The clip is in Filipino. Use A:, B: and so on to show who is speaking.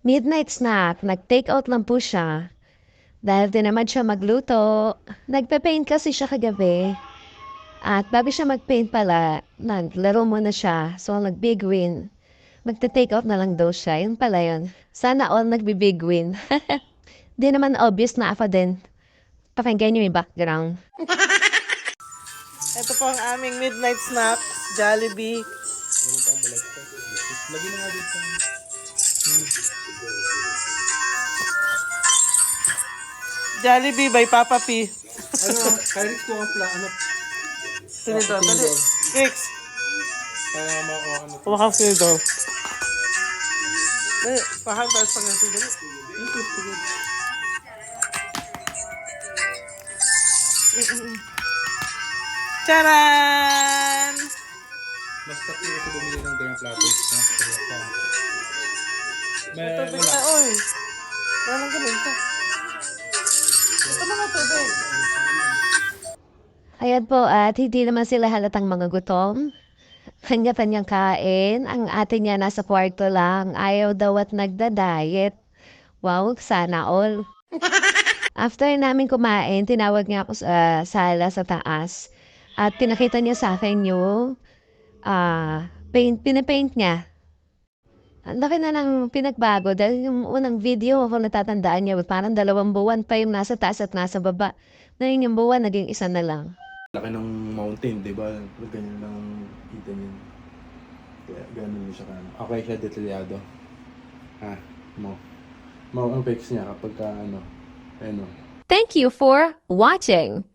A: Midnight snack, nag-take out lang po siya. Dahil tinamad siya magluto. Nagpe-paint kasi siya kagabi. At bago siya mag-paint pala, naglaro muna siya. So, nag-big win. Magte-take out na lang daw siya. Yun pala yun. Sana all nagbi-big win. Di naman obvious na ako din. Pakinggan niyo yung background.
B: Ito po ang aming midnight snack, Jollibee. Jollibee by Papa P.
C: Kairis ko ang ano,
B: Tinidor, dali. Mix.
C: para makuha ano.
B: Kumakang tinidor. Dali, pahan tayo sa ganito. Dali. Charan!
C: Basta po kasi bumili ng ganyang plato. May
B: Tubig
C: wala.
B: na, oy. Walang ganito. Ito mga tubig.
A: Ayan po, at hindi naman sila halatang mga gutom. Kanya-kanyang kain. Ang ate niya nasa kwarto lang. Ayaw daw at nagda-diet. Wow, sana all. After namin kumain, tinawag niya ako sa sala sa taas. At pinakita niya sa akin yung pinapaint niya. Ang laki na ng pinagbago dahil yung unang video ako natatandaan niya, parang 2 buwan pa yung nasa taas at nasa baba. Ngayon yung buwan, naging 1 na lang.
C: Laki ng mountain, di ba? Ganyan lang kita niyo. Kaya ganun siya ka. Okay siya detalyado. Ha? Ang pecs niya kapag ka ano. Ayun o.
A: Thank you for watching.